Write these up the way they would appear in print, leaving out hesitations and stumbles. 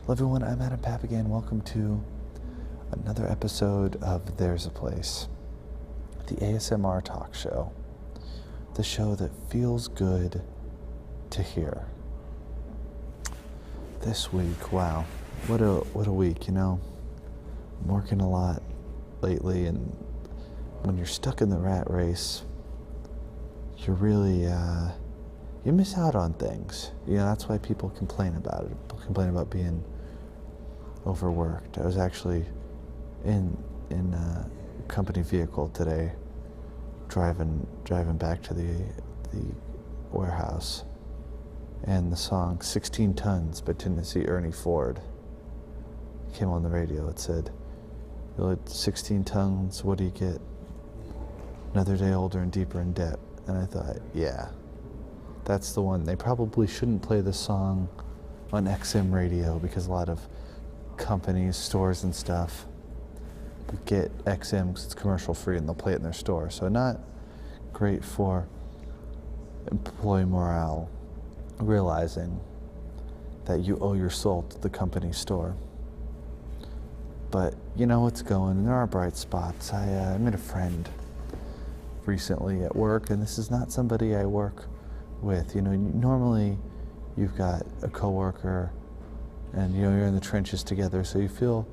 Hello everyone, I'm Adam Papagan. Welcome to another episode of There's a Place, the ASMR talk show, the show that feels good to hear. This week, wow, what a week, I'm working a lot lately, and when you're stuck in the rat race, you're really, you miss out on things. That's why people complain about it. People complain about being overworked. I was actually in a company vehicle today, driving back to the warehouse, and the song 16 Tons by Tennessee Ernie Ford came on the radio. It said, "You'll hit 16 tons, what do you get? Another day older and deeper in debt." And I thought, yeah, that's the one. They probably shouldn't play this song on XM radio because a lot of companies, stores and stuff get XM because it's commercial free and they'll play it in their store. So not great for employee morale, realizing that you owe your soul to the company store. But it's going, and there are bright spots. I met a friend recently at work, and this is not somebody I work with. Normally you've got a coworker and you're in the trenches together, so you feel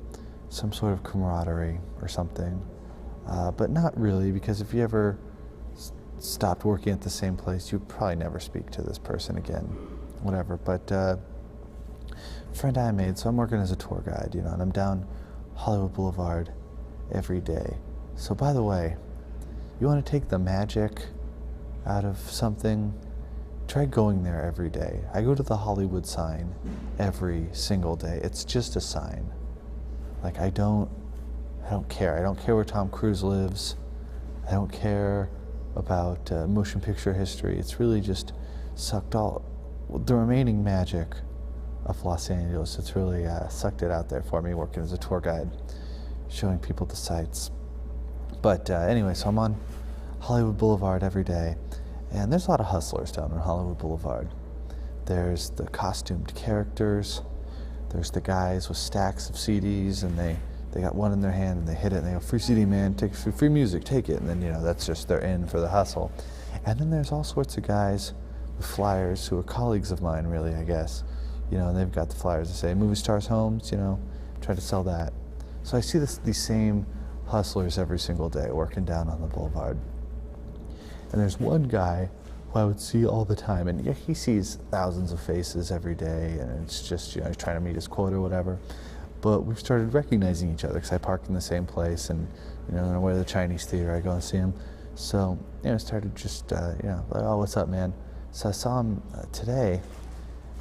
some sort of camaraderie or something, but not really, because if you ever stopped working at the same place, you'd probably never speak to this person again, whatever. But friend I made, so I'm working as a tour guide, and I'm down Hollywood Boulevard every day. So by the way, you want to take the magic out of something? Try going there every day. I go to the Hollywood sign every single day. It's just a sign. Like, I don't care. I don't care where Tom Cruise lives. I don't care about motion picture history. It's really just sucked all the remaining magic of Los Angeles. It's really sucked it out there for me, working as a tour guide, showing people the sights. But anyway, so I'm on Hollywood Boulevard every day. And there's a lot of hustlers down on Hollywood Boulevard. There's the costumed characters. There's the guys with stacks of CDs, and they got one in their hand, and they hit it, and they go, "Free CD, man, take free music, take it." And then, that's just, they're in for the hustle. And then there's all sorts of guys with flyers who are colleagues of mine, really, I guess. And they've got the flyers that say, "Movie stars' homes," try to sell that. So I see these same hustlers every single day working down on the boulevard. And there's one guy who I would see all the time, and he sees thousands of faces every day, and it's just, he's trying to meet his quota or whatever. But we've started recognizing each other because I park in the same place, and, on the way to the Chinese theater, I go and see him. So, I started just, like, "Oh, what's up, man?" So I saw him today,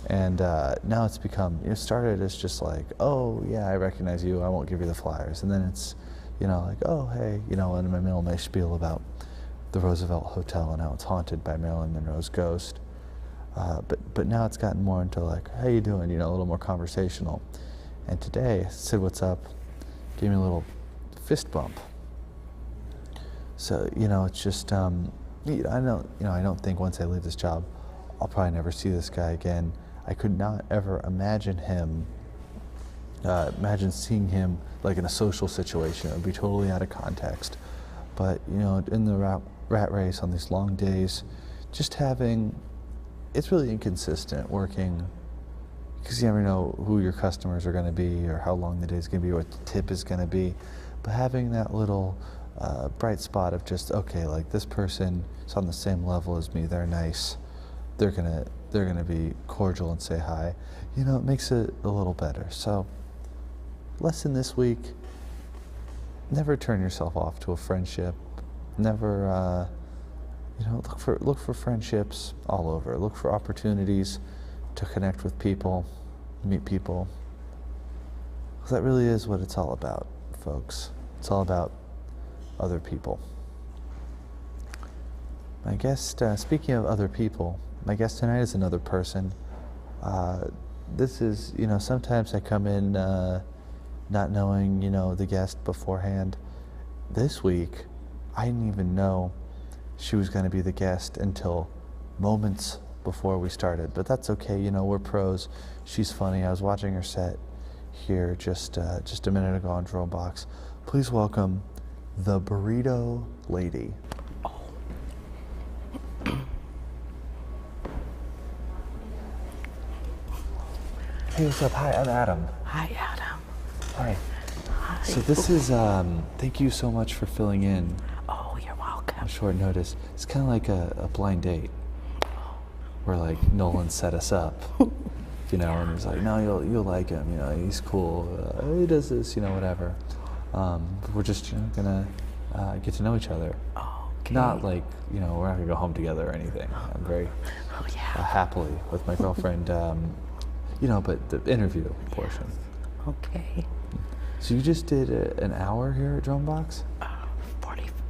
and now it's become, it started as just like, "Oh, yeah, I recognize you, I won't give you the flyers." And then it's, like, "Oh, hey," in my middle of my spiel about the Roosevelt Hotel and how it's haunted by Marilyn Monroe's ghost. But now it's gotten more into like, "How you doing?" A little more conversational. And today I said, "What's up?" Gave me a little fist bump. So, it's just, I don't think once I leave this job, I'll probably never see this guy again. I could not ever imagine seeing him like in a social situation. It would be totally out of context. But, in the rat race on these long days, it's really inconsistent working, because you never know who your customers are going to be or how long the day is going to be or what the tip is going to be. But having that little bright spot of just, okay, like, this person is on the same level as me, they're nice, they're gonna be cordial and say hi, it makes it a little better. So, lesson this week: never turn yourself off to a friendship. Never, look for friendships all over. Look for opportunities to connect with people, meet people. Because that really is what it's all about, folks. It's all about other people. My guest, speaking of other people, my guest tonight is another person. This is, sometimes I come in not knowing, the guest beforehand. This week, I didn't even know she was going to be the guest until moments before we started. But that's okay, we're pros. She's funny. I was watching her set. here just a minute ago on Dropbox. Please welcome the Burrito Lady. Hey, what's up? Hi, I'm Adam. Hi, Adam. Hi. Hi. So this is, thank you so much for filling in. Oh, you're welcome. On short notice. It's kind of like a blind date. Where like Nolan set us up, you know, and he's like, no, you'll like him, you know, he's cool, he does this, you know, whatever. We're just gonna get to know each other. Okay. Not like, you know, we're not gonna go home together or anything. I'm very happily with my girlfriend, you know, but the interview portion. Okay. So you just did an hour here at Drumbox?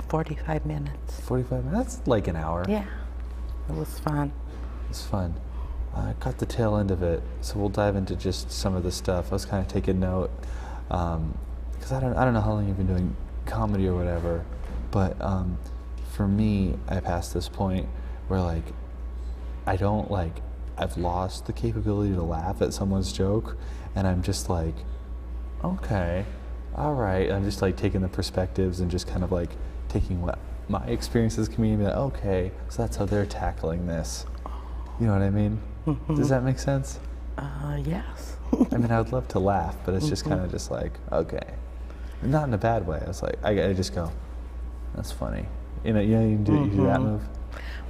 45 minutes. 45 minutes? That's like an hour. Yeah, it was fun. It's fun. I caught the tail end of it, so we'll dive into just some of the stuff. I was kind of taking note, because I don't know how long you've been doing comedy or whatever, but for me, I passed this point where like, I've lost the capability to laugh at someone's joke, and I'm just like, okay, all right. I'm just like taking the perspectives and just kind of like taking what my experience as a comedian, and be like, okay, so that's how they're tackling this. You know what I mean? Mm-hmm. Does that make sense? Yes. I mean, I would love to laugh, but it's just kind of just like, okay. Not in a bad way. I was like, I just go, that's funny. You do that move?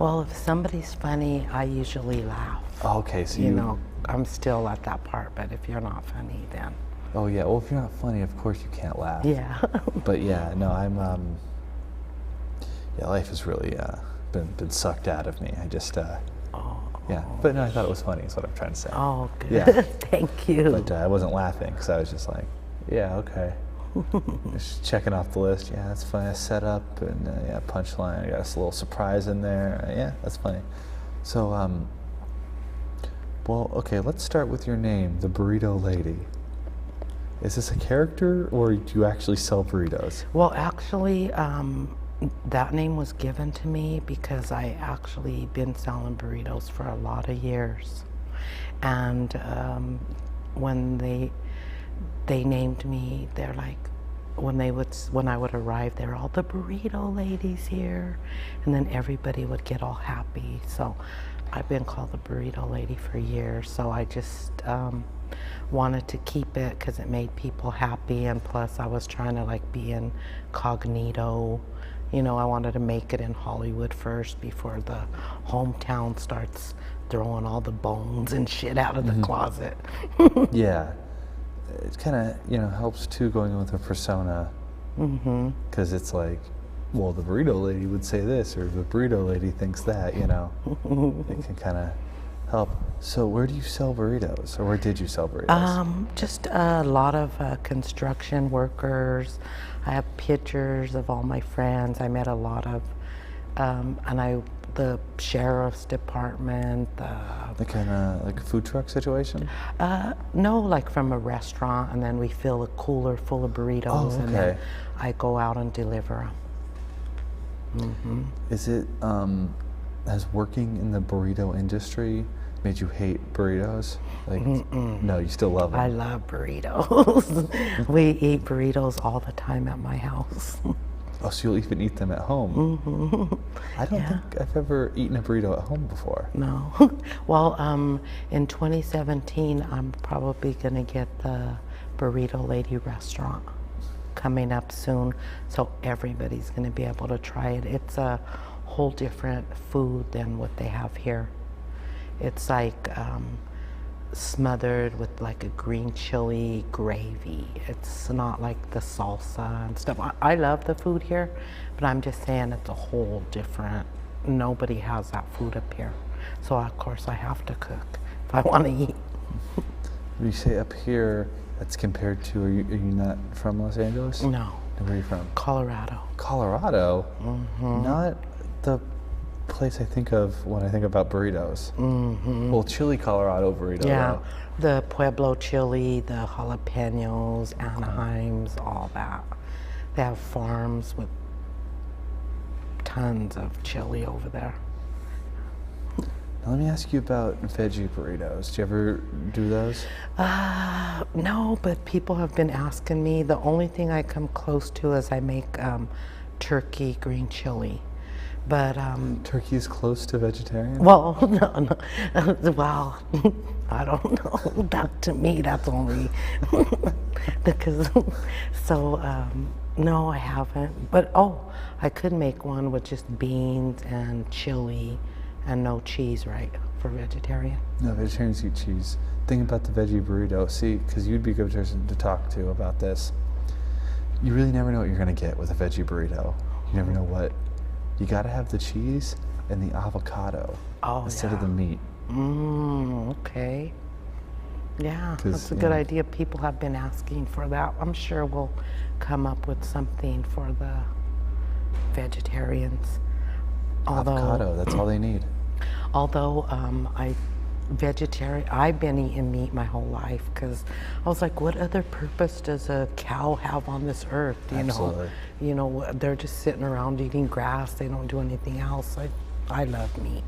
Well, if somebody's funny, I usually laugh. Oh, okay, so you know, I'm still at that part, but if you're not funny, then. Oh, yeah. Well, if you're not funny, of course you can't laugh. Yeah. But yeah, no, I'm, life has really been sucked out of me. I just, yeah, but no, I thought it was funny is what I'm trying to say. Oh, good. Yeah. Thank you. But I wasn't laughing because I was just like, yeah, okay. Just checking off the list. Yeah, that's funny. Setup and yeah, punchline. I got a little surprise in there. Yeah, that's funny. So, well, okay, let's start with your name, the Burrito Lady. Is this a character or do you actually sell burritos? Well, actually, that name was given to me because I actually been selling burritos for a lot of years, and when they named me, they're like, when I would arrive, they're all the Burrito Ladies here, and then everybody would get all happy. So I've been called the Burrito Lady for years. So I just wanted to keep it because it made people happy, and plus I was trying to like be incognito. You know, I wanted to make it in Hollywood first before the hometown starts throwing all the bones and shit out of the closet. Yeah. It kind of, you know, helps too going with a persona. Because it's like, well, the Burrito Lady would say this, or the Burrito Lady thinks that, you know. It can kind of help. So where do you sell burritos, or where did you sell burritos? Just a lot of construction workers. I have pictures of all my friends. I met a lot of, the sheriff's department. The kind of like a food truck situation? No, like from a restaurant, and then we fill a cooler full of burritos, and then I go out and deliver them. Is it, has working in the burrito industry made you hate burritos? Like, no, you still love them? I love burritos. We eat burritos all the time at my house. Oh, so you'll even eat them at home? I don't think I've ever eaten a burrito at home before. No. Well, in 2017, I'm probably going to get the Burrito Lady restaurant coming up soon, so everybody's going to be able to try it. It's a whole different food than what they have here. It's like smothered with like a green chili gravy. It's not like the salsa and stuff. I love the food here, but I'm just saying it's a whole different, nobody has that food up here. So of course I have to cook if I want to eat. When you say up here, that's compared to, are you not from Los Angeles? No. Where are you from? Colorado. Colorado? Not the place I think of when I think about burritos. Well, chili Colorado burrito. Yeah, the Pueblo chili, the jalapenos, Anaheims, all that. They have farms with tons of chili over there. Now, let me ask you about veggie burritos. Do you ever do those? No, but people have been asking me. The only thing I come close to is I make turkey green chili. But Turkey is close to vegetarian? well, no. Well, I don't know. That to me, that's only because. So no, I haven't. But I could make one with just beans and chili and no cheese, right? For vegetarian. No, vegetarians eat cheese. Think about the veggie burrito. See, because you'd be a good person to talk to about this. You really never know what you're going to get with a veggie burrito. You never know what. You got to have the cheese and the avocado instead of the meat. Okay. Yeah, that's a good idea. People have been asking for that. I'm sure we'll come up with something for the vegetarians. Avocado, that's all they need. Although I've been eating meat my whole life because I was like, what other purpose does a cow have on this earth? Absolutely. You know, they're just sitting around eating grass. They don't do anything else. I love meat.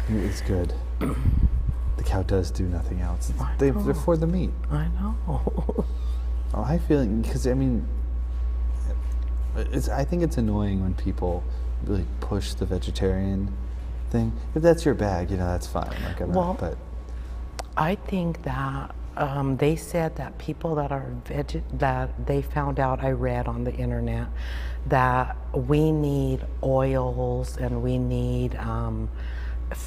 It's good. The cow does do nothing else. They're for the meat. I know. I feel because I think it's annoying when people really push the vegetarian thing. If that's your bag, that's fine. But I think that they said that people that are that they found out, I read on the internet, that we need oils and we need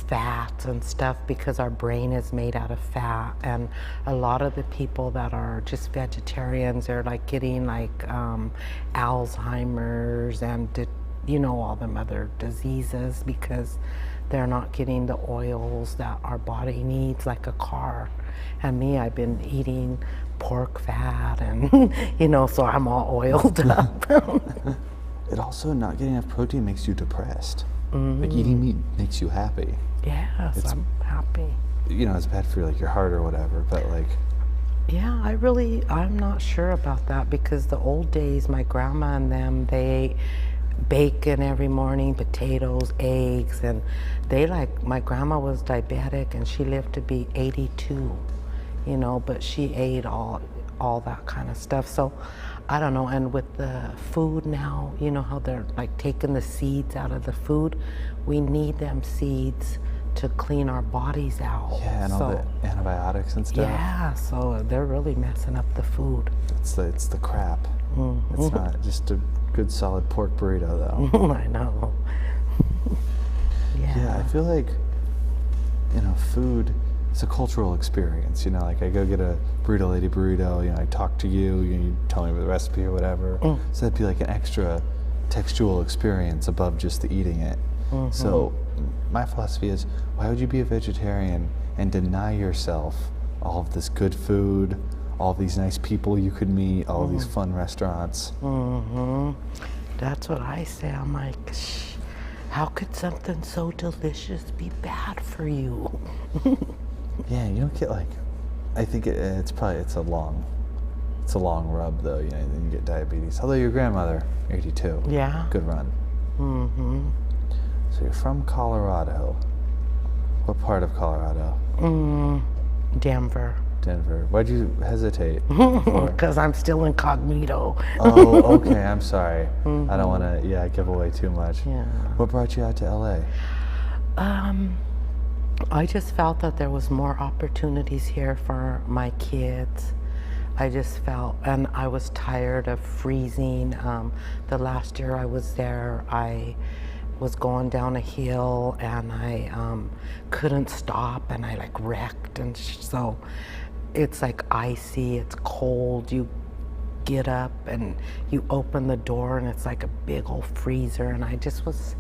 fats and stuff because our brain is made out of fat, and a lot of the people that are just vegetarians are like getting Alzheimer's and all them other diseases because they're not getting the oils that our body needs, like a car. And me, I've been eating pork fat and so I'm all oiled up. It also, not getting enough protein makes you depressed. Like eating meat makes you happy. Yes, I'm happy. It's bad for your heart or whatever, but yeah, I'm not sure about that because the old days, my grandma and them, they ate bacon every morning, potatoes, eggs, and my grandma was diabetic and she lived to be 82, but she ate all that kind of stuff. So I don't know. And with the food now, how they're taking the seeds out of the food, we need them seeds to clean our bodies out. Yeah, and all the antibiotics and stuff. Yeah, so they're really messing up the food. It's the crap. It's not just a good solid pork burrito though. I know. Yeah, I feel like food, it's a cultural experience. I go get a Burrito Lady burrito, I talk to you, you tell me the recipe or whatever. So that'd be like an extra textual experience above just the eating it. So my philosophy is, why would you be a vegetarian and deny yourself all of this good food, all these nice people you could meet, all these fun restaurants? That's what I say. I'm like, how could something so delicious be bad for you? Yeah, you don't get I think it's a long rub though. Then you get diabetes. Although your grandmother, 82. Yeah. Good run. So you're from Colorado. What part of Colorado? Denver. Why'd you hesitate? Because I'm still incognito. Oh, okay. I'm sorry. I don't want to, give away too much. Yeah. What brought you out to LA? I just felt that there was more opportunities here for my kids. I just felt, and I was tired of freezing. The last year I was there, I was going down a hill and I couldn't stop and I wrecked, and so it's icy, it's cold. You get up and you open the door and it's like a big old freezer, and I just was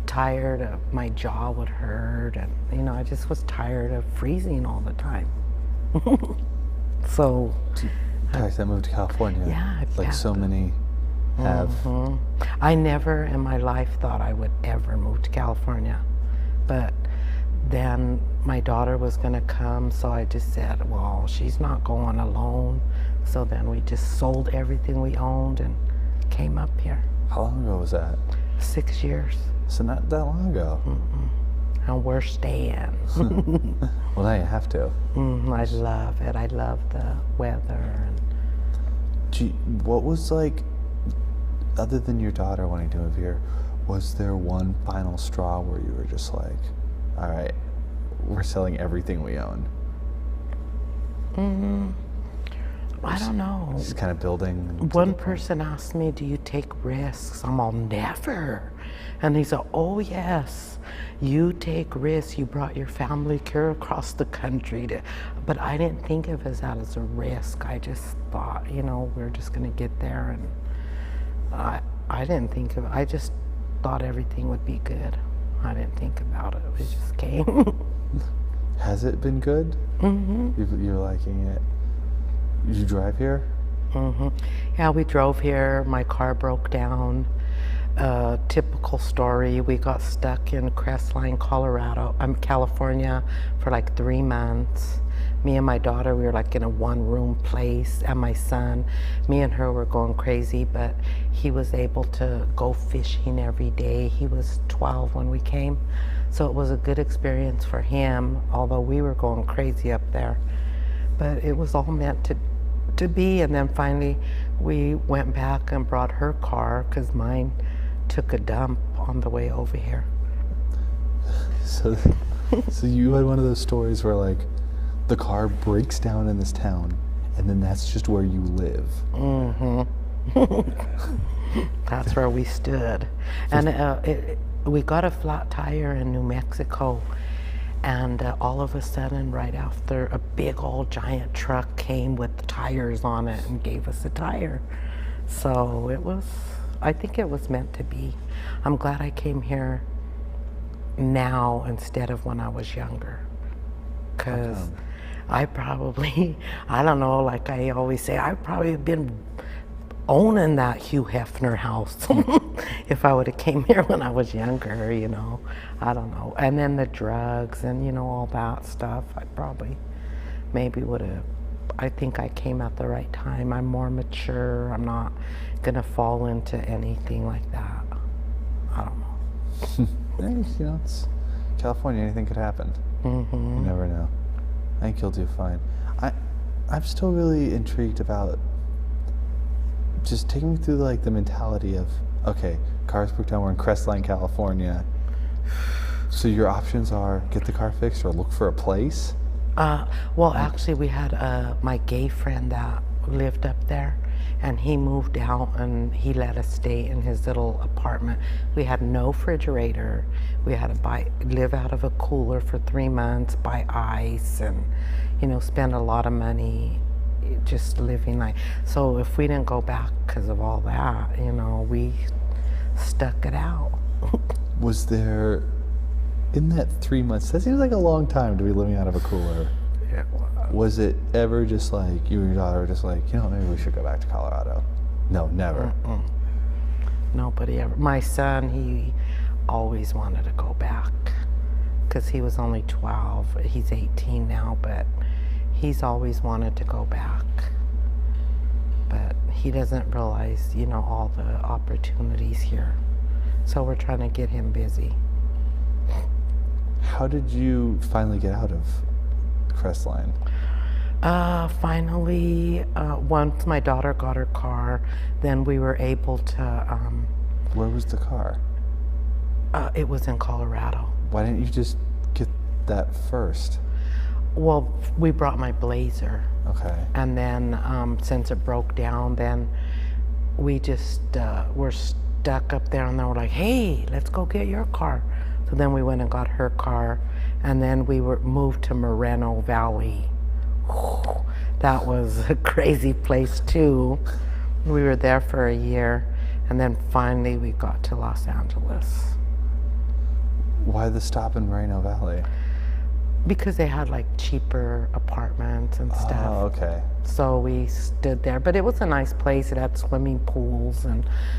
tired of, my jaw would hurt, and I just was tired of freezing all the time. So I moved to California. Yeah, so many have. I never in my life thought I would ever move to California, but then my daughter was going to come, so I just said, well, she's not going alone. So then we just sold everything we owned and came up here. How long ago was that? 6 years. So not that long ago. and we're staying. Well, now you have to. I love it. I love the weather. What was like, other than your daughter wanting to move here, was there one final straw where you were just like, all right, we're selling everything we own? I don't know. Just kind of building. One person asked me, do you take risks? I'm all, never. And he said, oh yes, you take risks. You brought your family here across the country but I didn't think of that as a risk. I just thought, we're just gonna get there, and I didn't think of it. I just thought everything would be good. I didn't think about it. It just came. Has it been good? You're liking it? Did you drive here? Yeah, we drove here. My car broke down. Typical story. We got stuck in Crestline, California for like 3 months. Me and my daughter, we were like in a one-room place, and my son, me and her were going crazy, but he was able to go fishing every day. He was 12 when we came, so it was a good experience for him, although we were going crazy up there. But it was all meant to be, and then finally we went back and brought her car because mine took a dump on the way over here. So you had one of those stories where like the car breaks down in this town, and then that's just where you live. That's where we stood. And we got a flat tire in New Mexico, and all of a sudden, right after, a big old giant truck came with tires on it and gave us a tire. So I think it was meant to be. I'm glad I came here now instead of when I was younger, because I probably, I don't know, like I always say, I've probably been owning that Hugh Hefner house if I would have came here when I was younger, I don't know. And then the drugs and, all that stuff, I probably maybe would have, I think I came at the right time. I'm more mature. I'm not going to fall into anything like that. I don't know. It's California, anything could happen. You never know. I think you'll do fine. I'm still really intrigued about just taking me through like the mentality of, okay, cars broke down, we're in Crestline, California. So your options are get the car fixed or look for a place? Well, actually, we had my gay friend that lived up there, and he moved out and he let us stay in his little apartment. We had no refrigerator. We had to live out of a cooler for 3 months, buy ice, and spend a lot of money just living like. So if we didn't go back because of all that, we stuck it out. Was there, in that 3 months, that seems like a long time to be living out of a cooler. Yeah. Was it ever just like you and your daughter were just like, maybe we should go back to Colorado? No, never. Nobody ever. My son, he always wanted to go back because he was only 12. He's 18 now, but he's always wanted to go back. But he doesn't realize, all the opportunities here. So we're trying to get him busy. How did you finally get out of Crestline? Finally, once my daughter got her car, then we were able to... Where was the car? It was in Colorado. Why didn't you just get that first? Well, we brought my Blazer. Okay. And then since it broke down, then we just were stuck up there, and then we're like, hey, let's go get your car. So then we went and got her car, and then we moved to Moreno Valley. Whew, that was a crazy place too. We were there for a year, and then finally we got to Los Angeles. Why the stop in Moreno Valley? Because they had like cheaper apartments and stuff. Oh, okay. So we stood there, but it was a nice place. It had swimming pools,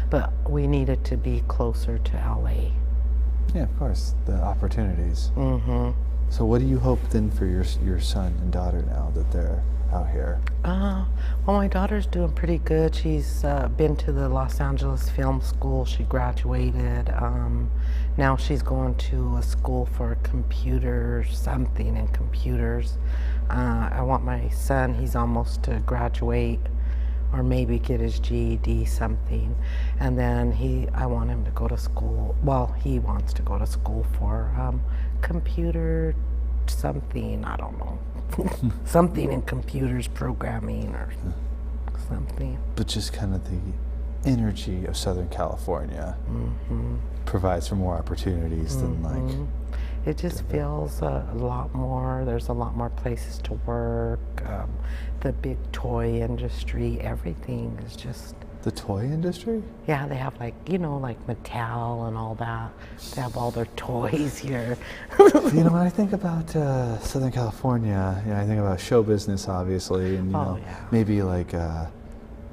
but we needed to be closer to LA. Yeah, of course, the opportunities. Mm-hmm. So what do you hope then for your son and daughter now that they're out here? Well, my daughter's doing pretty good. She's been to the Los Angeles Film School. She graduated. Now she's going to a school for computers, something in computers. I want my son, he's almost to graduate or maybe get his GED, something. And then I want him to go to school. Well, he wants to go to school for computer something, I don't know. Something in computers, programming or something. But just kind of the energy of Southern California provides for more opportunities than like... It just feels a lot more, there's a lot more places to work, the big toy industry, everything is just... The toy industry? Yeah, they have like, you know, like Mattel and all that. They have all their toys here. You know, when I think about Southern California, I think about show business, obviously, and maybe like,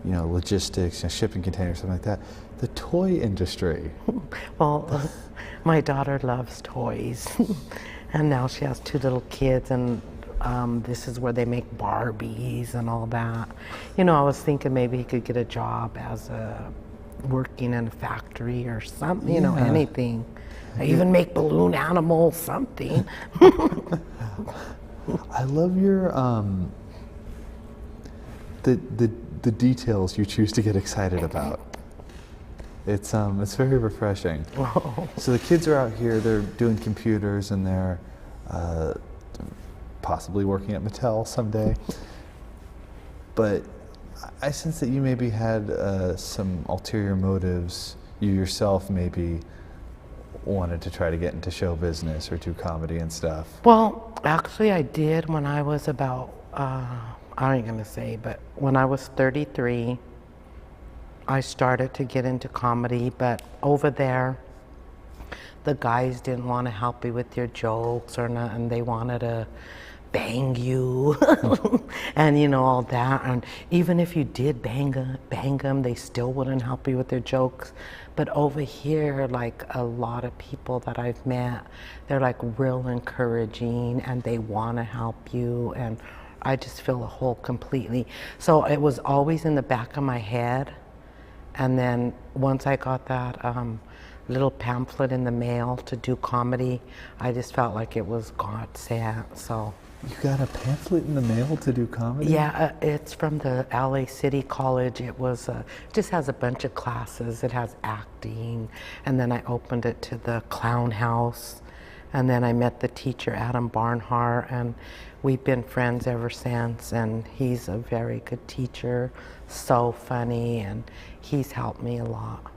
logistics, shipping containers, something like that. The toy industry. Well, my daughter loves toys, and now she has 2 little kids, and this is where they make Barbies and all that. I was thinking maybe he could get a job as working in a factory or something, anything. Even make balloon animals, something. I love your the details you choose to get excited about. It's very refreshing. Oh. So the kids are out here, they're doing computers, and they're possibly working at Mattel someday. But I sense that you maybe had some ulterior motives. You yourself maybe wanted to try to get into show business or do comedy and stuff. Well, actually I did when I was about, I ain't gonna say, but when I was 33, I started to get into comedy, but over there, the guys didn't want to help you with your jokes or not, and they wanted to bang you and all that. And even if you did bang them, they still wouldn't help you with their jokes. But over here, like a lot of people that I've met, they're like real encouraging and they want to help you. And I just feel a whole completely. So it was always in the back of my head. And then once I got that little pamphlet in the mail to do comedy, I just felt like it was God sent. So. You got a pamphlet in the mail to do comedy? Yeah, it's from the LA City College. It was just has a bunch of classes. It has acting, and then I opened it to the Clown House, and then I met the teacher Adam Barnhart, and we've been friends ever since. And he's a very good teacher, so funny, and he's helped me a lot.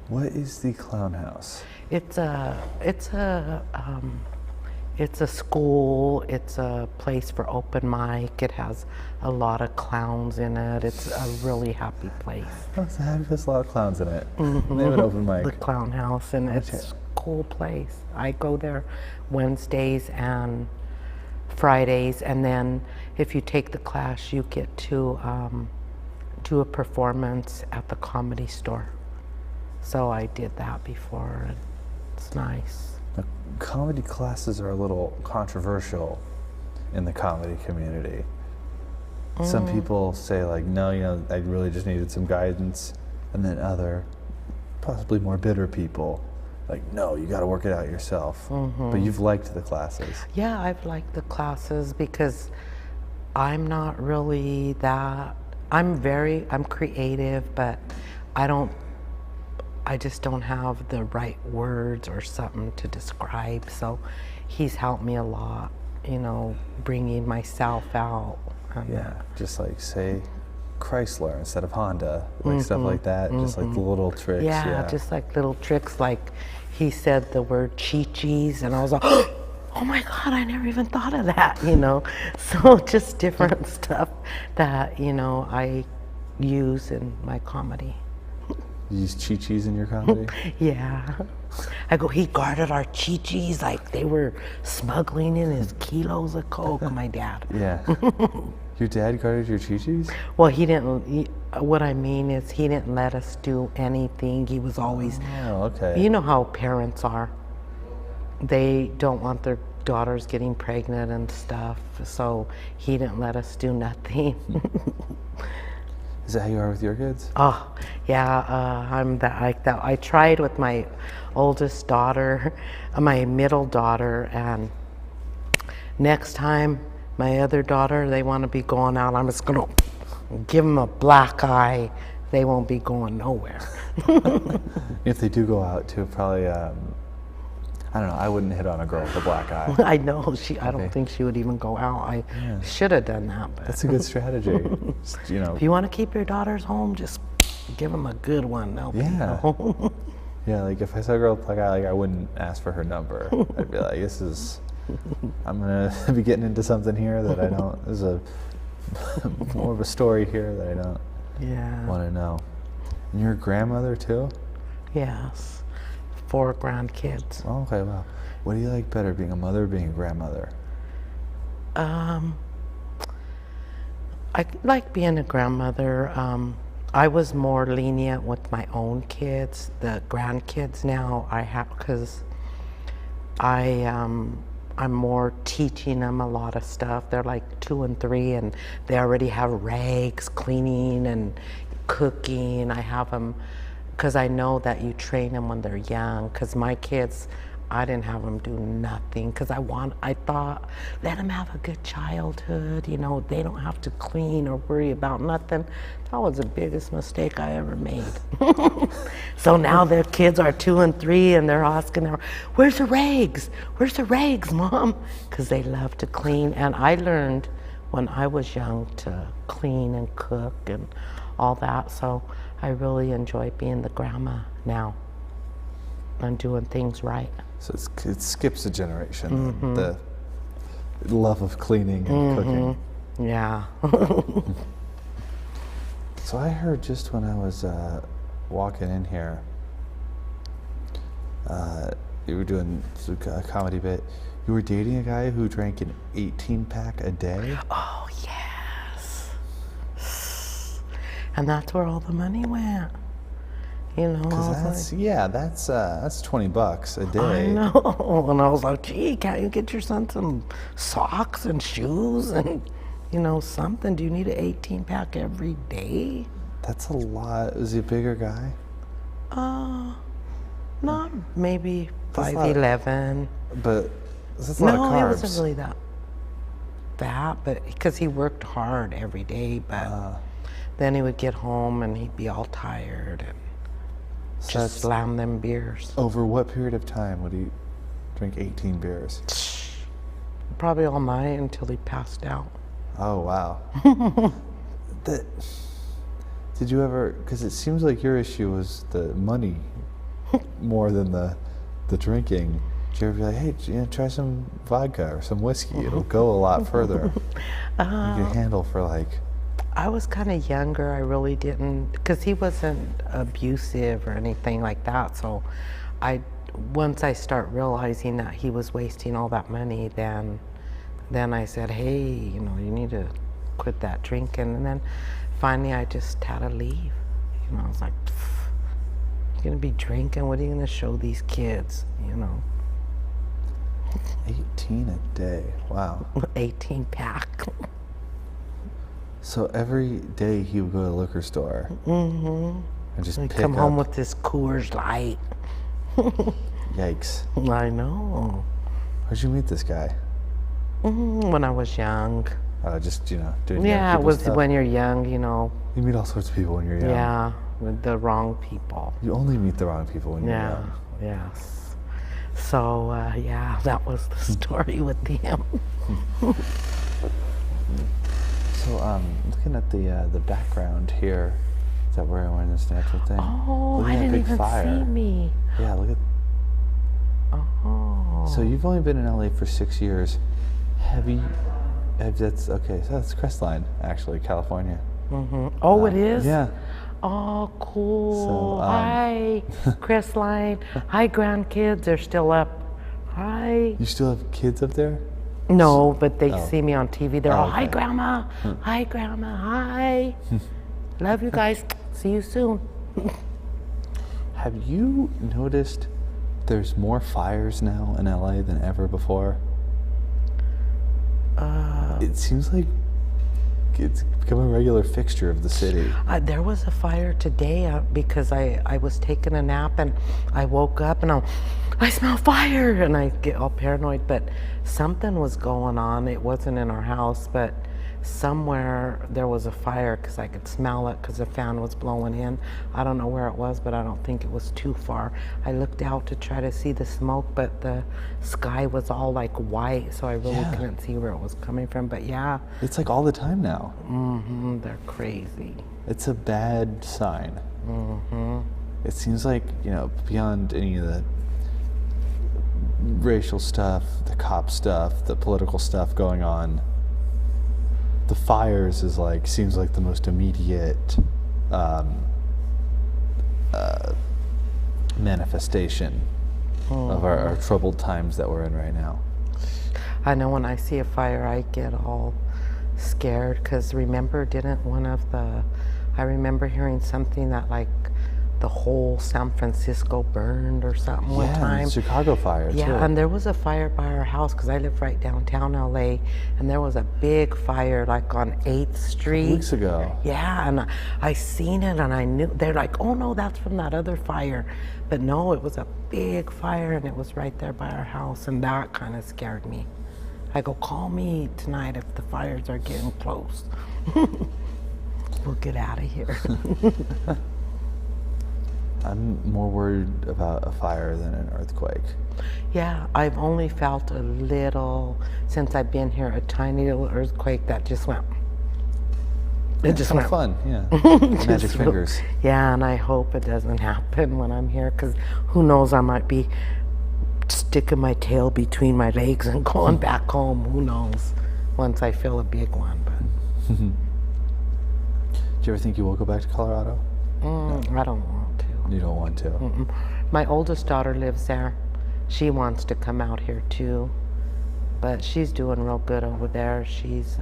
What is the Clown House? It's a school, it's a place for open mic. It has a lot of clowns in it. It's a really happy place. There's a lot of clowns in it. They have an open mic. The Clown House, and it's a cool place. I go there Wednesdays and Fridays, and then if you take the class, you get to do a performance at the Comedy Store. So I did that before, and it's nice. Comedy classes are a little controversial in the comedy community. Some people say like, no, I really just needed some guidance. And then other, possibly more bitter people, like, no, you got to work it out yourself. But you've liked the classes. Yeah, I've liked the classes because I'm not really that, I'm creative, but I just don't have the right words or something to describe. So he's helped me a lot, bringing myself out. Yeah, just like say Chrysler instead of Honda, like stuff like that, just like the little tricks. Yeah, just like little tricks, like he said the word chi-chis, and I was like, oh my God, I never even thought of that, So just different stuff that, I use in my comedy. You use chi-chis in your comedy? Yeah. I go, he guarded our chi-chis like they were smuggling in his kilos of coke, my dad. Yeah. Your dad guarded your chi-chis? Well, what I mean is he didn't let us do anything. He was always, oh, okay. You know how parents are. They don't want their daughter's getting pregnant and stuff, so he didn't let us do nothing. Is that how you are with your kids? Oh, yeah, I'm that like that. I tried with my oldest daughter, my middle daughter, and next time my other daughter, they want to be going out, I'm just gonna give them a black eye. They won't be going nowhere. If they do go out too, probably, I don't know, I wouldn't hit on a girl with a black eye. I know, I don't think she would even go out. I should have done that. But That's a good strategy. Just, if you want to keep your daughters home, just give them a good one. They'll be home. Yeah, like if I saw a girl with a black eye, like I wouldn't ask for her number. I'd be like, I'm gonna be getting into something here that I don't, there's a more of a story here that I don't want to know. And you're a grandmother too? Yes, 4 grandkids. Oh, okay, wow. What do you like better, being a mother or being a grandmother? I like being a grandmother. I was more lenient with my own kids. The grandkids now I have, because I'm more teaching them a lot of stuff. They're like 2 and 3, and they already have rags, cleaning and cooking. I have them because I know that you train them when they're young. Because my kids, I didn't have them do nothing because I thought, let them have a good childhood. You know, they don't have to clean or worry about nothing. That was the biggest mistake I ever made. So now their kids are 2 and 3, and they're asking them, where's the rags? Where's the rags, Mom? Because they love to clean. And I learned when I was young to clean and cook and all that. So I really enjoy being the grandma now and doing things right. So it skips a generation, the love of cleaning and cooking. Yeah. So I heard just when I was walking in here, you were doing a comedy bit. You were dating a guy who drank an 18-pack a day? Oh, yes. And that's where all the money went. You know, that's $20 a day. I know. And I was like, gee, can't you get your son some socks and shoes and, you know, something? Do you need an 18-pack every day? That's a lot. Is he a bigger guy? No, maybe 5'11". But that's a lot of carbs. No, it wasn't really that, but because he worked hard every day, but then he would get home and he'd be all tired and just slam them beers. Over what period of time would he drink 18 beers? Probably all night until he passed out. Oh, wow. Did you ever, because it seems like your issue was the money more than the drinking. Did you ever be like, hey, try some vodka or some whiskey? It'll go a lot further. You can handle for like... I was kind of younger. I really didn't, because he wasn't abusive or anything like that. So once I start realizing that he was wasting all that money, then I said, hey, you know, you need to quit that drinking. And then finally I just had to leave. You know, I was like, you're going to be drinking? What are you going to show these kids, you know? 18 a day, wow. 18 pack. So every day he would go to the liquor store and just He'd pick come up. home with this Coors Light. Yikes. I know. How'd you meet this guy? When I was young. Just, doing Yeah, young it people was stuff. when you're young, you know. You meet all sorts of people when you're young. Yeah, with the wrong people. You only meet the wrong people when you're young. Yes. So, yeah, that was the story with him. So, looking at the background here, is that where I went in this natural thing? Oh, Look I at that didn't big even fire. see me. Yeah, look at. Oh. So you've only been in LA for 6 years. That's okay. So that's Crestline, actually, California. Oh, it is? Yeah. Oh, cool. So, Hi, Crestline. Hi, grandkids. They're still up. Hi. You still have kids up there? No, but they see me on TV. They're all, okay. hi, Grandma. Hi, Grandma. Hi. Love you guys. See you soon. Have you noticed there's more fires now in LA than ever before? It seems like it's become a regular fixture of the city. There was a fire today because I was taking a nap and I woke up and I smell fire and I get all paranoid, but something was going on. It wasn't in our house, but somewhere there was a fire because I could smell it because the fan was blowing in. I don't know where it was, but I don't think it was too far. I looked out to try to see the smoke, but the sky was all like white, so I really couldn't see where it was coming from. But yeah. It's like all the time now. Mm-hmm, they're crazy. It's a bad sign. Mm-hmm. It seems like, beyond any of the racial stuff, the cop stuff, the political stuff going on, the fires seems like the most immediate manifestation of our troubled times that we're in right now. I know when I see a fire, I get all scared because I remember hearing something that like the whole San Francisco burned or something one time. Chicago fire too. Yeah, and there was a fire by our house because I live right downtown LA, and there was a big fire like on 8th Street. Weeks ago. Yeah, and I seen it and I knew, they're like, oh no, that's from that other fire. But no, it was a big fire and it was right there by our house, and that kind of scared me. I go, call me tonight if the fires are getting close. We'll get out of here. I'm more worried about a fire than an earthquake. Yeah, I've only felt a little, since I've been here, a tiny little earthquake that just went. It just went. Fun, yeah. Magic fingers. Yeah, and I hope it doesn't happen when I'm here, because who knows, I might be sticking my tail between my legs and going back home. Who knows? Once I feel a big one. But. Do you ever think you will go back to Colorado? No. I don't want to. You don't want to? Mm-mm. My oldest daughter lives there. She wants to come out here too, but she's doing real good over there. She's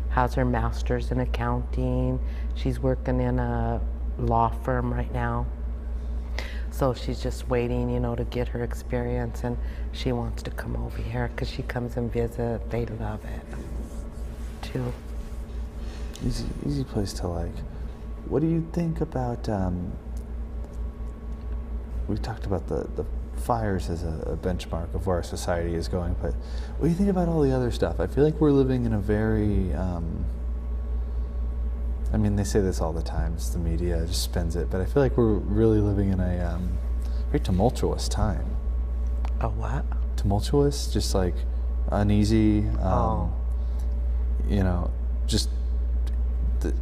has her master's in accounting. She's working in a law firm right now. So she's just waiting, to get her experience, and she wants to come over here because she comes and visit. They love it too. Easy place to like. What do you think about, we talked about the fires as a benchmark of where our society is going, but what do you think about all the other stuff? I feel like we're living in a very, they say this all the time, it's the media just spins it, but I feel like we're really living in a very tumultuous time. A what? Tumultuous, just like uneasy, just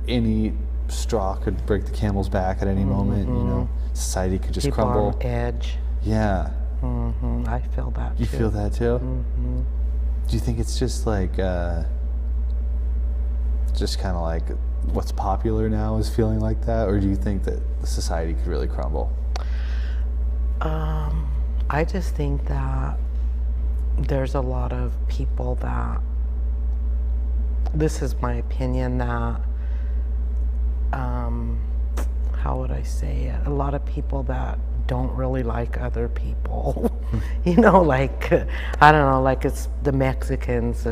any straw could break the camel's back at any moment. Society could just crumble. People on edge. Yeah. I feel that too. You feel that too? Do you think it's just like just kind of like what's popular now is feeling like that, or do you think that the society could really crumble? I just think that there's a lot of people that, this is my opinion, that how would I say it? A lot of people that don't really like other people. Like, I don't know, like it's the Mexicans,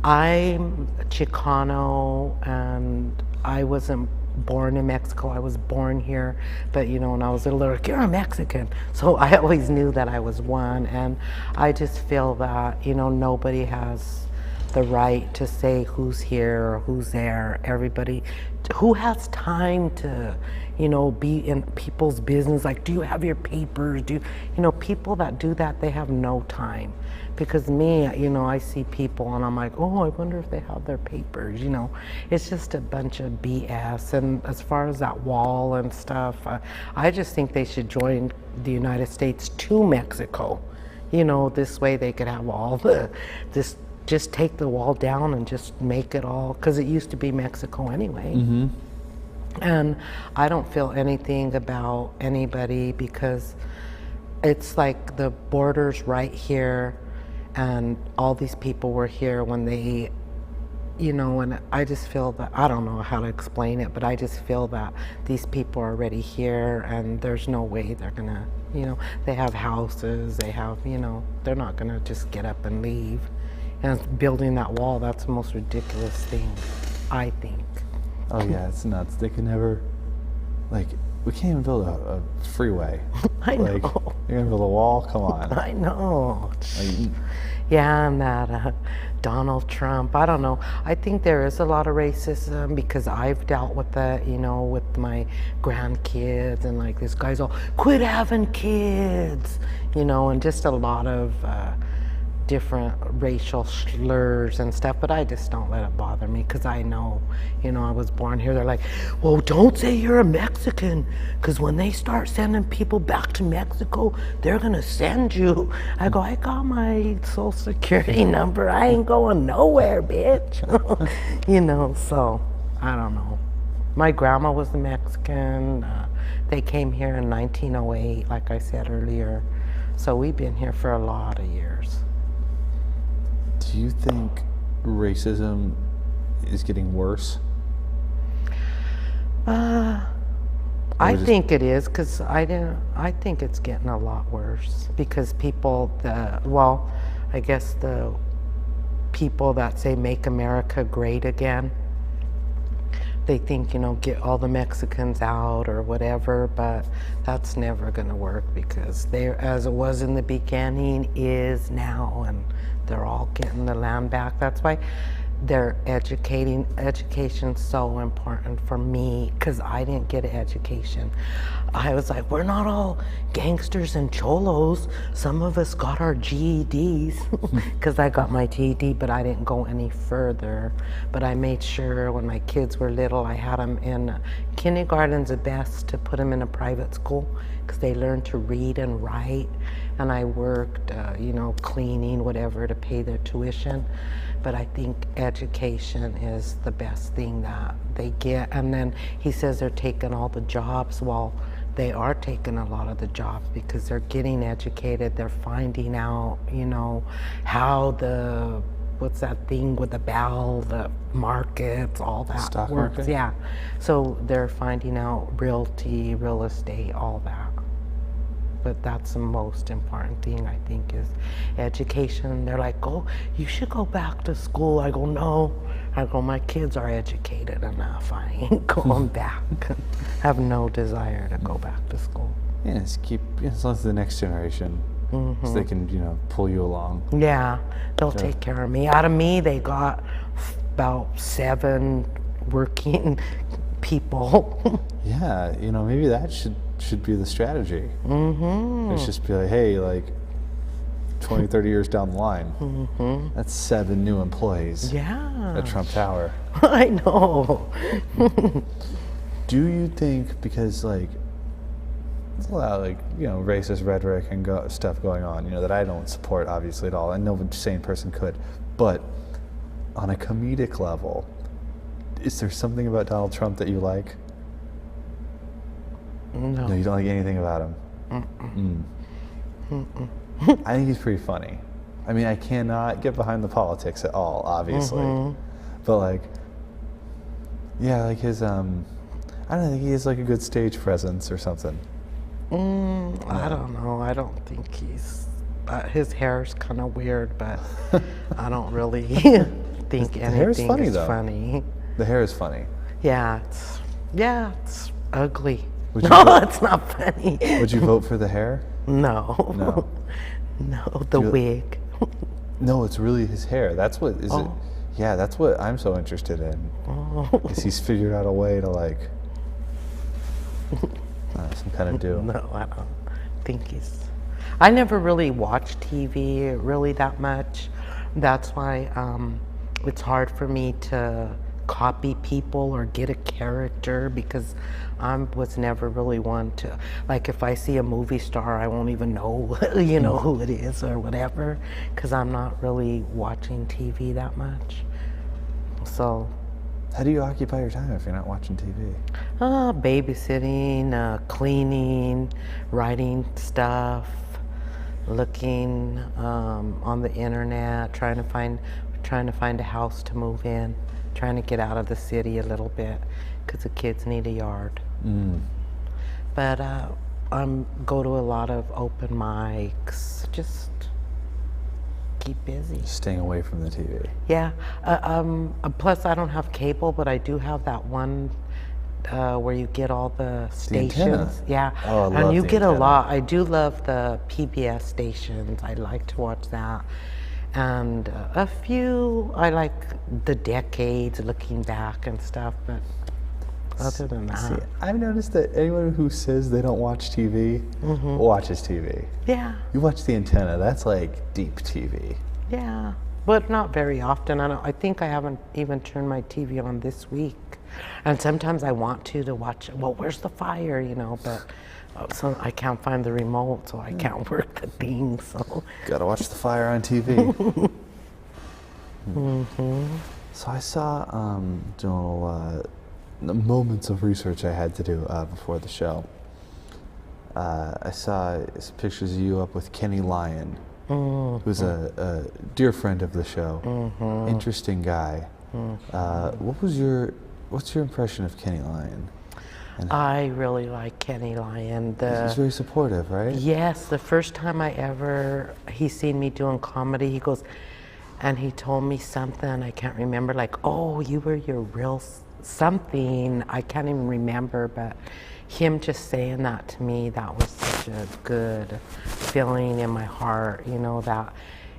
I'm Chicano and I wasn't born in Mexico. I was born here, but when I was a little, you're a Mexican. So I always knew that I was one, and I just feel that, nobody has the right to say who's here or who's there. Everybody, who has time to, be in people's business? Like, do you have your papers? People that do that, they have no time. Because me, I see people and I'm like, oh, I wonder if they have their papers, It's just a bunch of BS. And as far as that wall and stuff, I just think they should join the United States to Mexico. This way they could have all just take the wall down and just make it all, because it used to be Mexico anyway. And I don't feel anything about anybody because it's like the border's right here, and all these people were here when they, and I just feel that, I don't know how to explain it, but I just feel that these people are already here and there's no way they're gonna, they have houses, they have, they're not gonna just get up and leave. And building that wall, that's the most ridiculous thing, I think. Oh yeah, it's nuts. They can never, like, we can't even build a freeway. I Like, know. you're gonna build a wall? Come on. I know. Like, Yeah, and that Donald Trump, I don't know. I think there is a lot of racism because I've dealt with that, you know, with my grandkids, and like this guy's all, quit having kids, you know, and just a lot of different racial slurs and stuff, but I just don't let it bother me because I know, you know, I was born here. They're like, well, don't say you're a Mexican because when they start sending people back to Mexico, they're gonna send you. I go, I got my social security number. I ain't going nowhere, bitch. You know, so I don't know. My grandma was a Mexican. They came here in 1908, like I said earlier. So we've been here for a lot of years. do you think racism is getting worse? I think it is because I think it's getting a lot worse because people, I guess the people that say "Make America Great Again," they think, you know, get all the Mexicans out or whatever, but that's never going to work because they're, as it was in the beginning, is now, and they're all getting the land back. That's why they're education's so important for me because I didn't get an education. I was like, we're not all gangsters and cholos. Some of us got our GEDs because I got my GED, but I didn't go any further. But I made sure when my kids were little, I had them in kindergarten's the best to put them in a private school because they learn to read and write. And I worked, you know, cleaning, whatever, to pay their tuition. But I think education is the best thing that they get. And then he says they're taking all the jobs. Well, they are taking a lot of the jobs because they're getting educated. They're finding out, you know, how the, what's that thing with the bell, the markets, all that Stock works. market? Yeah. So they're finding out realty, real estate, all that. But that's the most important thing, I think, is education. They're like, oh, you should go back to school. I go, no. I go, my kids are educated enough. I ain't going back. Have no desire to go back to school. Yeah, just keep, as long as the next generation, so they can, you know, pull you along. Yeah, they'll take care of me. Out of me, they got about 7 working people. Yeah, you know, maybe that should be the strategy. It's just be like, hey, like 20, 30 years down the line, that's 7 new employees Yeah. at Trump Tower. I know. Do you think, because like there's a lot of, like, you know, racist rhetoric and stuff going on, you know, that I don't support obviously at all, and no sane person could, but on a comedic level, is there something about Donald Trump that you like? No. No, you don't like anything about him? I think he's pretty funny. I mean, I cannot get behind the politics at all, obviously. But like, yeah, like his, I don't think he has like a good stage presence or something. I don't know. I don't think he's, his hair's kind of weird, but I don't really think The hair is anything funny, is though. funny. The hair is funny. Yeah, it's ugly. Would you No, vote- it's not funny. Would you vote for the hair? No. No. No, the you- wig. No, it's really his hair. That's what is it. Yeah, that's what I'm so interested in. Is he's figured out a way to like some kind of do. No, I don't think he's. I never really watched TV really that much. That's why it's hard for me to copy people or get a character because I was never really one to, like, if I see a movie star, I won't even know, you know, who it is or whatever, because I'm not really watching TV that much. So, How do you occupy your time if you're not watching TV? babysitting, cleaning, writing stuff, looking on the internet, trying to find a house to move in, trying to get out of the city a little bit because the kids need a yard. But go to a lot of open mics, just keep busy. Staying away from the TV. Yeah. Plus, I don't have cable, but I do have that one where you get all the stations. antenna. Yeah. Oh, I and love you the get a antenna. lot. I do love the PBS stations. I like to watch that. And a few, I like the decades, looking back and stuff, but other than that. See, I've noticed that anyone who says they don't watch TV watches TV. Yeah. You watch the antenna, that's like deep TV. Yeah, but not very often. I think I haven't even turned my TV on this week. And sometimes I want to watch, well, where's the fire, you know, but so I can't find the remote, so I can't work the thing, so. Gotta watch the fire on TV. So I saw, the moments of research I had to do before the show. I saw some pictures of you up with Kenny Lyon, who's a dear friend of the show, interesting guy. What's your impression of Kenny Lyon? And I really like Kenny Lyon. he's very supportive, right? Yes, the first time he seen me doing comedy, he goes, and he told me something, I can't remember, like, oh, you were your real something, I can't even remember, but him just saying that to me, that was such a good feeling in my heart, you know, that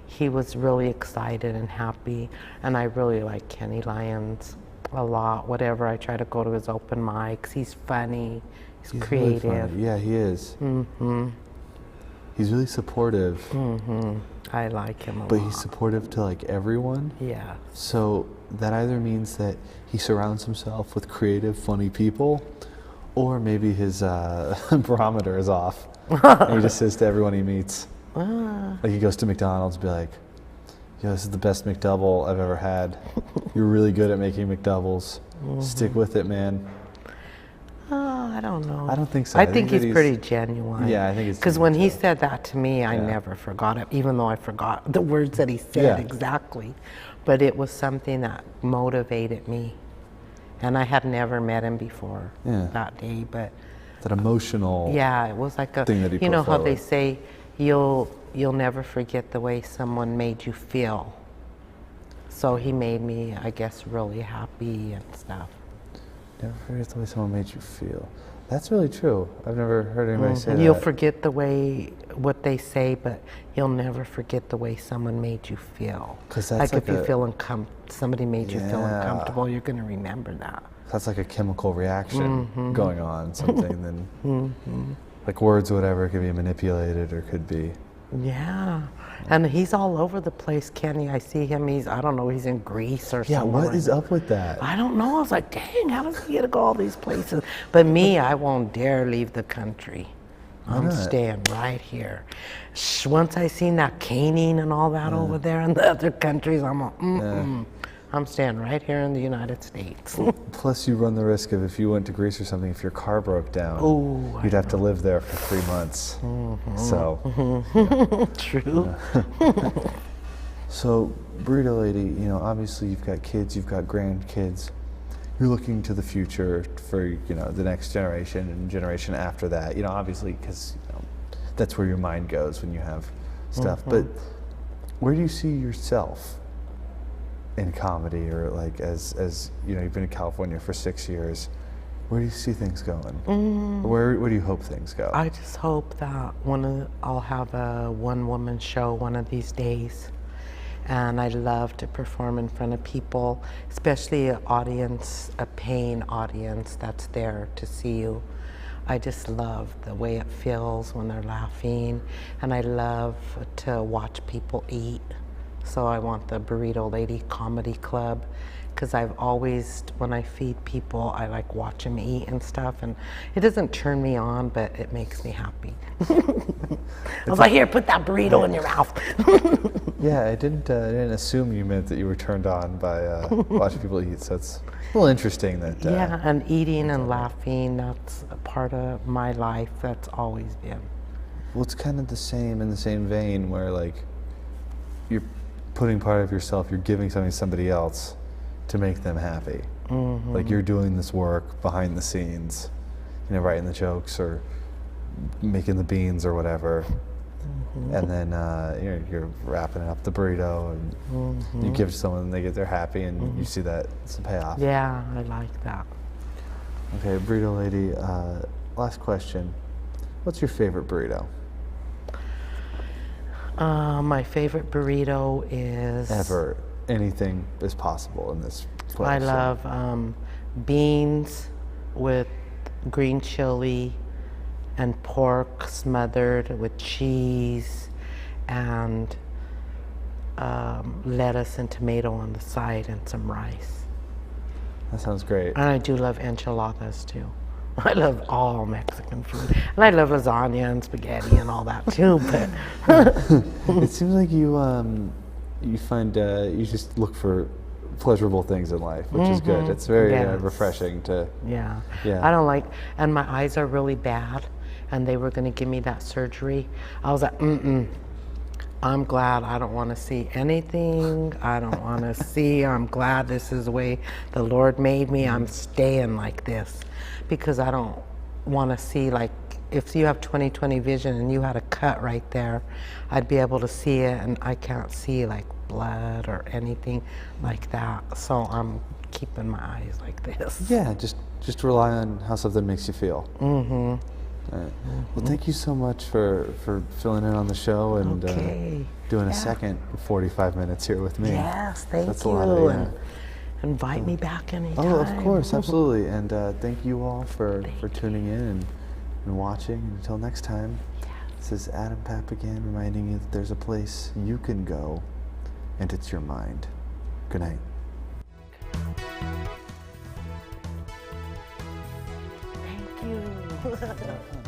he was really excited and happy, and I really like Kenny Lyons a lot. Whatever, I try to go to his open mics. He's funny, he's creative. Really funny. Yeah, he is. He's really supportive. I like him a lot. But he's supportive to like everyone. Yeah. So that either means that he surrounds himself with creative, funny people, or maybe his barometer is off. And he just says to everyone he meets, like he goes to McDonald's and be like, yo, this is the best McDouble I've ever had. You're really good at making McDoubles. Stick with it, man. I don't know. I don't think so. I think he's pretty genuine. Yeah, I think it's because when he said that to me, I never forgot it, even though I forgot the words that he said exactly. But it was something that motivated me. And I had never met him before that day, but that emotional it was like a thing that he you know put how they forward. say you'll never forget the way someone made you feel. So he made me, I guess, really happy and stuff. Never forget the way someone made you feel. That's really true. I've never heard anybody say that. You'll forget the way what they say, but you'll never forget the way someone made you feel. 'Cause that's like if like you feel somebody made you feel Yeah. uncomfortable, you're going to remember that. That's like a chemical reaction going on, something then like words or whatever could be manipulated or could be. Yeah, and he's all over the place, Kenny. I see him, I don't know, he's in Greece or Yeah, somewhere. what is up with that? I don't know. I was like, dang, how does he get to go all these places? But me, I won't dare leave the country. I'm not? staying right here. Once I seen that caning and all that over there in the other countries, I'm like, I'm staying right here in the United States. Plus, you run the risk of if you went to Greece or something, if your car broke down, you'd have to live there for 3 months. So, True. So, Burrito Lady, you know, obviously you've got kids, you've got grandkids. You're looking to the future for, you know, the next generation and generation after that. You know, obviously, because that's where your mind goes when you have stuff. But where do you see yourself in comedy, or like as you know, you've been in California for 6 years. Where do you see things going? Where do you hope things go? I just hope that I'll have a one-woman show one of these days. And I love to perform in front of people, especially an audience, a paying audience that's there to see you. I just love the way it feels when they're laughing, and I love to watch people eat. So I want the Burrito Lady Comedy Club, because I've always, when I feed people, I like watch them eat and stuff, and it doesn't turn me on, but it makes me happy. I was like, here, put that burrito in your mouth. Yeah, I didn't assume you meant that you were turned on by watching people eat, so it's a little interesting that... yeah, and eating and laughing, that's a part of my life, that's always been. Well, it's kind of the same in the same vein where, like, you're putting part of yourself, you're giving something to somebody else to make them happy. Like, you're doing this work behind the scenes, you know, writing the jokes or making the beans or whatever. and then you're wrapping up the burrito, and you give it to someone, and they get there happy, and you see that it's a payoff. Yeah, I like that. Okay, Burrito Lady, last question. What's your favorite burrito? My favorite burrito is... Ever. Anything is possible in this place. I love beans with green chili and pork smothered with cheese and lettuce and tomato on the side and some rice. That sounds great. And I do love enchiladas too. I love all Mexican food. And I love lasagna and spaghetti and all that too, but... It seems like you find, you just look for pleasurable things in life, which is good. It's very refreshing to... Yeah. Yeah. I don't like... And my eyes are really bad, and they were going to give me that surgery. I was like, I'm glad I don't want to see anything. I don't want to see. I'm glad this is the way the Lord made me. I'm staying like this because I don't want to see, like, if you have 20/20 vision and you had a cut right there, I'd be able to see it, and I can't see like blood or anything like that. So I'm keeping my eyes like this. Yeah, just rely on how something makes you feel. All right. Well, thank you so much for filling in on the show and doing a second 45 minutes here with me. Yes, thank That's you. A lot of, and invite me back anytime. Oh, of course, absolutely. And thank you all for tuning in and watching. And until next time, this is Adam Papagan reminding you that there's a place you can go, and it's your mind. Good night. Thank you.